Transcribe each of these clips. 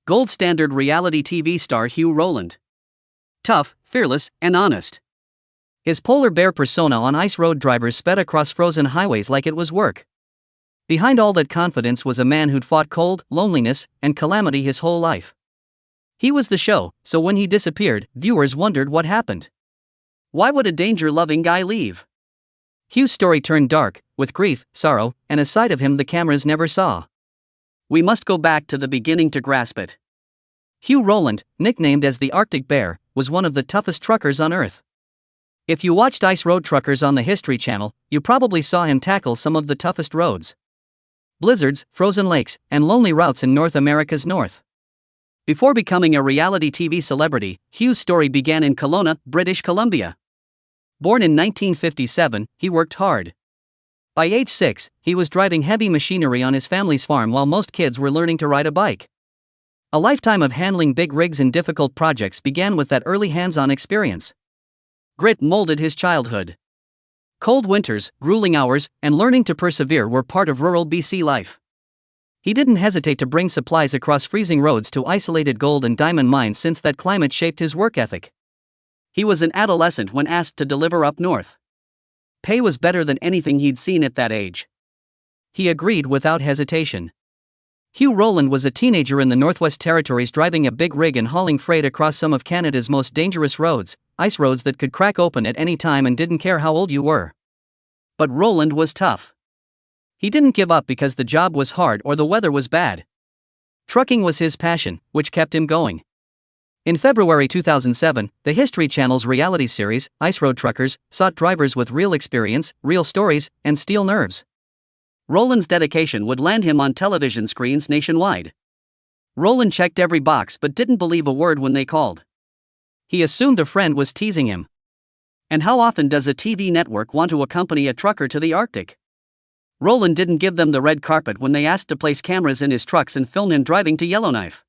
Gold standard reality TV star Hugh Rowland. Tough, fearless, and honest. His polar bear persona on ice road drivers sped across frozen highways like it was work. Behind all that confidence was a man who'd fought cold, loneliness, and calamity his whole life. He was the show, so when he disappeared, viewers wondered what happened. Why would a danger-loving guy leave? Hugh's story turned dark, with grief, sorrow, and a side of him the cameras never saw. We must go back to the beginning to grasp it. Hugh Rowland, nicknamed as the Arctic Bear, was one of the toughest truckers on Earth. If you watched Ice Road Truckers on the History Channel, you probably saw him tackle some of the toughest roads. Blizzards, frozen lakes, and lonely routes in North America's north. Before becoming a reality TV celebrity, Hugh's story began in Kelowna, British Columbia. Born in 1957, he worked hard. By age 6, he was driving heavy machinery on his family's farm while most kids were learning to ride a bike. A lifetime of handling big rigs and difficult projects began with that early hands-on experience. Grit molded his childhood. Cold winters, grueling hours, and learning to persevere were part of rural BC life. He didn't hesitate to bring supplies across freezing roads to isolated gold and diamond mines since that climate shaped his work ethic. He was an adolescent when asked to deliver up north. Pay was better than anything he'd seen at that age. He agreed without hesitation. Hugh Rowland was a teenager in the Northwest Territories driving a big rig and hauling freight across some of Canada's most dangerous roads, ice roads that could crack open at any time and didn't care how old you were. But Rowland was tough. He didn't give up because the job was hard or the weather was bad. Trucking was his passion, which kept him going. In February 2007, the History Channel's reality series, Ice Road Truckers, sought drivers with real experience, real stories, and steel nerves. Rowland's dedication would land him on television screens nationwide. Rowland checked every box but didn't believe a word when they called. He assumed a friend was teasing him. And how often does a TV network want to accompany a trucker to the Arctic? Rowland didn't give them the red carpet when they asked to place cameras in his trucks and film him driving to Yellowknife.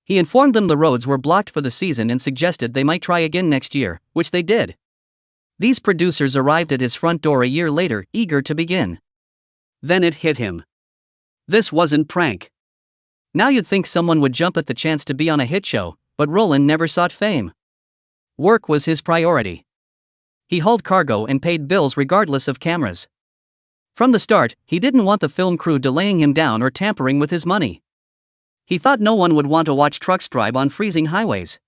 He informed them the roads were blocked for the season and suggested they might try again next year, which they did. These producers arrived at his front door a year later, eager to begin. Then it hit him. This wasn't prank. Now you'd think someone would jump at the chance to be on a hit show, but Rowland never sought fame. Work was his priority. He hauled cargo and paid bills regardless of cameras. From the start, he didn't want the film crew delaying him down or tampering with his money. He thought no one would want to watch trucks drive on freezing highways.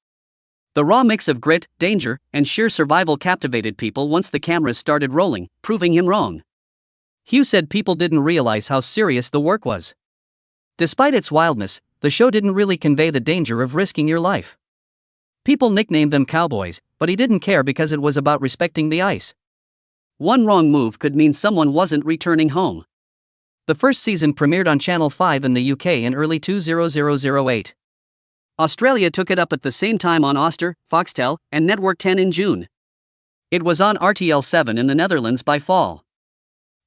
The raw mix of grit, danger, and sheer survival captivated people once the cameras started rolling, proving him wrong. Hugh said people didn't realize how serious the work was. Despite its wildness, the show didn't really convey the danger of risking your life. People nicknamed them cowboys, but he didn't care because it was about respecting the ice. One wrong move could mean someone wasn't returning home. The first season premiered on Channel 5 in the UK in early 2008. Australia took it up at the same time on Oyster, Foxtel, and Network 10 in June. It was on RTL 7 in the Netherlands by fall.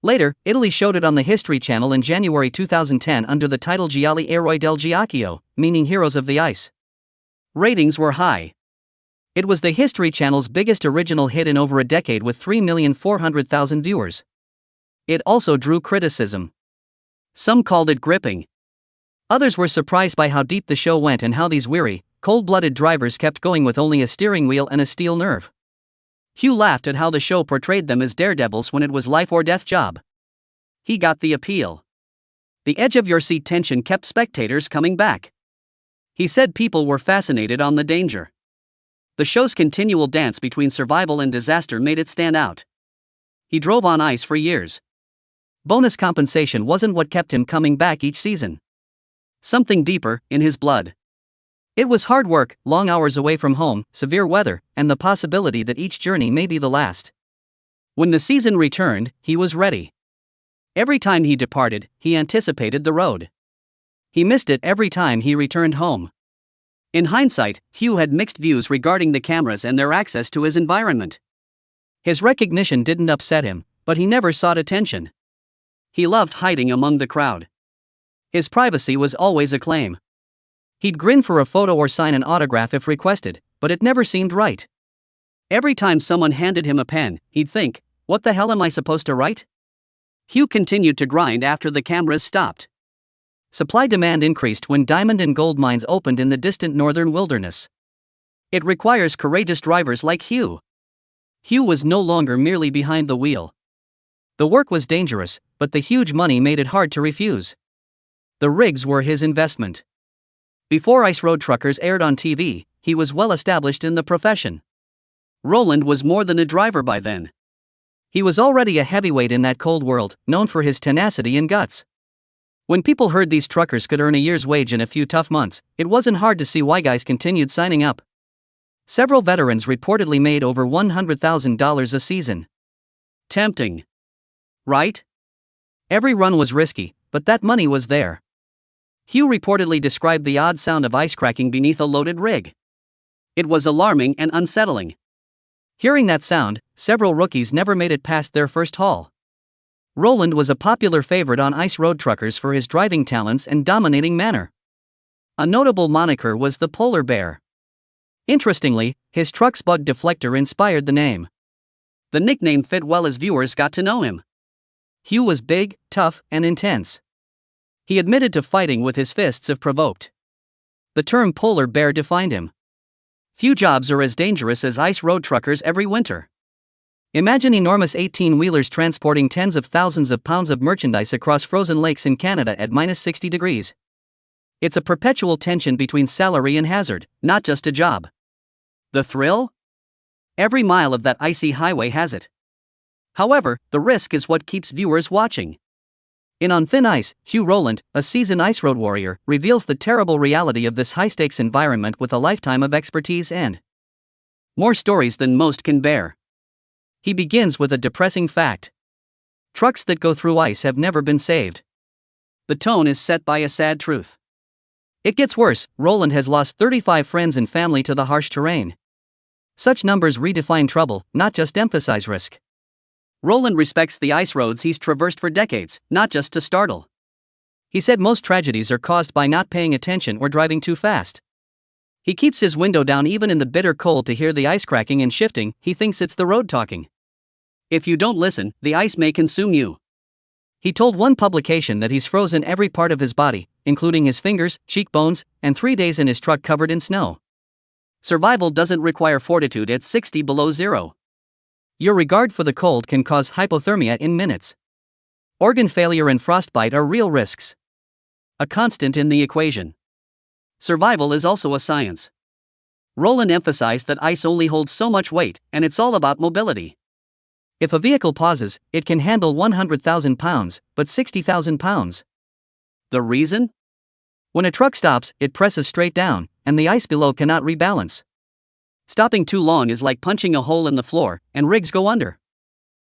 Later, Italy showed it on the History Channel in January 2010 under the title Gialli Eroi del Ghiaccio, meaning Heroes of the Ice. Ratings were high. It was the History Channel's biggest original hit in over a decade with 3,400,000 viewers. It also drew criticism. Some called it gripping. Others were surprised by how deep the show went and how these weary, cold-blooded drivers kept going with only a steering wheel and a steel nerve. Hugh laughed at how the show portrayed them as daredevils when it was life-or-death job. He got the appeal. The edge-of-your-seat tension kept spectators coming back. He said people were fascinated on the danger. The show's continual dance between survival and disaster made it stand out. He drove on ice for years. Bonus compensation wasn't what kept him coming back each season. Something deeper, in his blood. It was hard work, long hours away from home, severe weather, and the possibility that each journey may be the last. When the season returned, he was ready. Every time he departed, he anticipated the road. He missed it every time he returned home. In hindsight, Hugh had mixed views regarding the cameras and their access to his environment. His recognition didn't upset him, but he never sought attention. He loved hiding among the crowd. His privacy was always a claim. He'd grin for a photo or sign an autograph if requested, but it never seemed right. Every time someone handed him a pen, he'd think, "What the hell am I supposed to write?" Hugh continued to grind after the cameras stopped. Supply-demand increased when diamond and gold mines opened in the distant northern wilderness. It requires courageous drivers like Hugh. Hugh was no longer merely behind the wheel. The work was dangerous, but the huge money made it hard to refuse. The rigs were his investment. Before ice road truckers aired on TV, he was well established in the profession. Rowland was more than a driver by then. He was already a heavyweight in that cold world, known for his tenacity and guts. When people heard these truckers could earn a year's wage in a few tough months, it wasn't hard to see why guys continued signing up. Several veterans reportedly made over $100,000 a season. Tempting. Right? Every run was risky, but that money was there. Hugh reportedly described the odd sound of ice cracking beneath a loaded rig. It was alarming and unsettling. Hearing that sound, several rookies never made it past their first haul. Rowland was a popular favorite on ice road truckers for his driving talents and dominating manner. A notable moniker was the Polar Bear. Interestingly, his truck's bug deflector inspired the name. The nickname fit well as viewers got to know him. Hugh was big, tough, and intense. He admitted to fighting with his fists if provoked. The term Polar Bear defined him. Few jobs are as dangerous as ice road truckers every winter. Imagine enormous 18-wheelers transporting tens of thousands of pounds of merchandise across frozen lakes in Canada at minus 60 degrees. It's a perpetual tension between salary and hazard, not just a job. The thrill? Every mile of that icy highway has it. However, the risk is what keeps viewers watching. In On Thin Ice, Hugh Rowland, a seasoned ice road warrior, reveals the terrible reality of this high-stakes environment with a lifetime of expertise and more stories than most can bear. He begins with a depressing fact. Trucks that go through ice have never been saved. The tone is set by a sad truth. It gets worse. Rowland has lost 35 friends and family to the harsh terrain. Such numbers redefine trouble, not just emphasize risk. Rowland respects the ice roads he's traversed for decades, not just to startle. He said most tragedies are caused by not paying attention or driving too fast. He keeps his window down even in the bitter cold to hear the ice cracking and shifting. He thinks it's the road talking. If you don't listen, the ice may consume you. He told one publication that he's frozen every part of his body, including his fingers, cheekbones, and 3 days in his truck covered in snow. Survival doesn't require fortitude at 60 below zero. Your regard for the cold can cause hypothermia in minutes. Organ failure and frostbite are real risks. A constant in the equation. Survival is also a science. Rowland emphasized that ice only holds so much weight, and it's all about mobility. If a vehicle pauses, it can handle 100,000 pounds, but 60,000 pounds. The reason? When a truck stops, it presses straight down, and the ice below cannot rebalance. Stopping too long is like punching a hole in the floor, and rigs go under.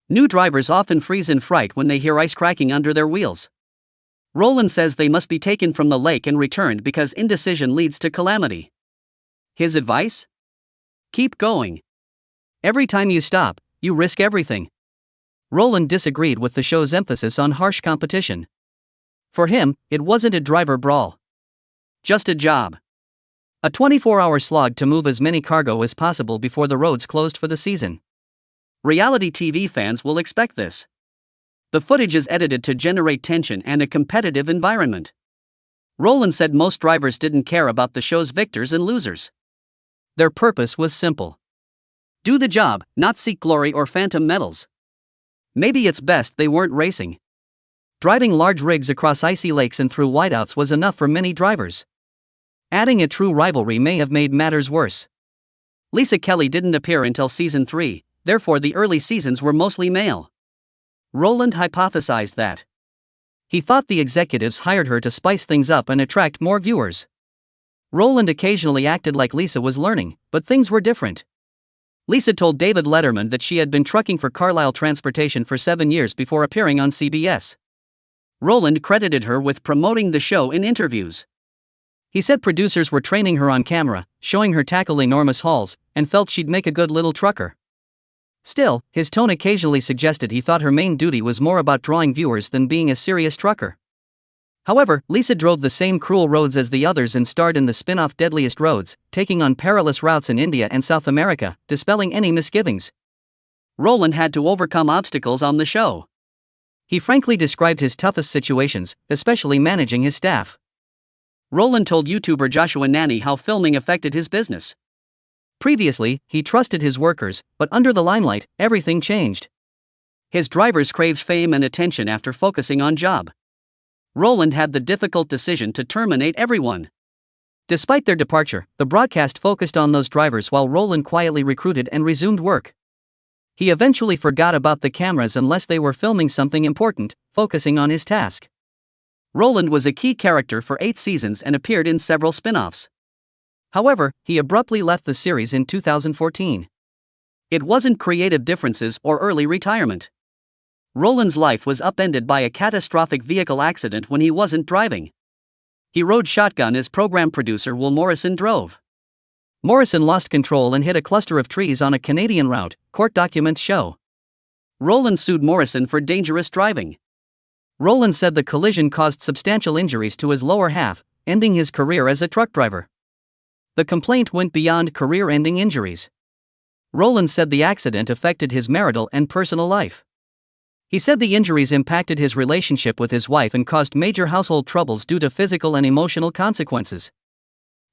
New drivers often freeze in fright when they hear ice cracking under their wheels. Rowland says they must be taken from the lake and returned because indecision leads to calamity. His advice? Keep going. Every time you stop, you risk everything. Rowland disagreed with the show's emphasis on harsh competition. For him, it wasn't a driver brawl. Just a job. A 24-hour slog to move as many cargo as possible before the roads closed for the season. Reality TV fans will expect this. The footage is edited to generate tension and a competitive environment. Rowland said most drivers didn't care about the show's victors and losers. Their purpose was simple. Do the job, not seek glory or phantom medals. Maybe it's best they weren't racing. Driving large rigs across icy lakes and through whiteouts was enough for many drivers. Adding a true rivalry may have made matters worse. Lisa Kelly didn't appear until season 3, therefore the early seasons were mostly male. Rowland hypothesized that he thought the executives hired her to spice things up and attract more viewers. Rowland occasionally acted like Lisa was learning, but things were different. Lisa told David Letterman that she had been trucking for Carlisle Transportation for 7 years before appearing on CBS. Rowland credited her with promoting the show in interviews. He said producers were training her on camera, showing her tackle enormous hauls, and felt she'd make a good little trucker. Still, his tone occasionally suggested he thought her main duty was more about drawing viewers than being a serious trucker. However, Lisa drove the same cruel roads as the others and starred in the spin-off Deadliest Roads, taking on perilous routes in India and South America, dispelling any misgivings. Rowland had to overcome obstacles on the show. He frankly described his toughest situations, especially managing his staff. Rowland told YouTuber Joshua Nanny how filming affected his business. Previously, he trusted his workers, but under the limelight, everything changed. His drivers craved fame and attention after focusing on job. Rowland had the difficult decision to terminate everyone. Despite their departure, the broadcast focused on those drivers while Rowland quietly recruited and resumed work. He eventually forgot about the cameras unless they were filming something important, focusing on his task. Rowland was a key character for 8 seasons and appeared in several spin-offs. However, he abruptly left the series in 2014. It wasn't creative differences or early retirement. Rowland's life was upended by a catastrophic vehicle accident when he wasn't driving. He rode shotgun as program producer Will Morrison drove. Morrison lost control and hit a cluster of trees on a Canadian route, court documents show. Rowland sued Morrison for dangerous driving. Rowland said the collision caused substantial injuries to his lower half, ending his career as a truck driver. The complaint went beyond career-ending injuries. Rowland said the accident affected his marital and personal life. He said the injuries impacted his relationship with his wife and caused major household troubles due to physical and emotional consequences.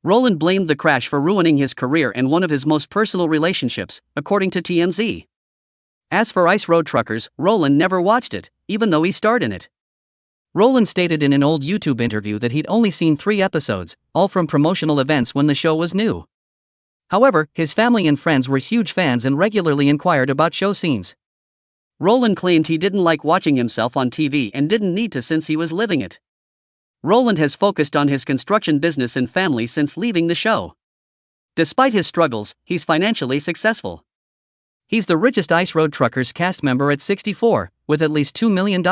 Rowland blamed the crash for ruining his career and one of his most personal relationships, according to TMZ. As for Ice Road Truckers, Rowland never watched it, even though he starred in it. Rowland stated in an old YouTube interview that he'd only seen 3 episodes, all from promotional events when the show was new. However, his family and friends were huge fans and regularly inquired about show scenes. Rowland claimed he didn't like watching himself on TV and didn't need to since he was living it. Rowland has focused on his construction business and family since leaving the show. Despite his struggles, he's financially successful. He's the richest Ice Road Truckers cast member at 64, with at least $2 million.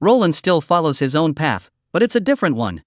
Rowland still follows his own path, but it's a different one.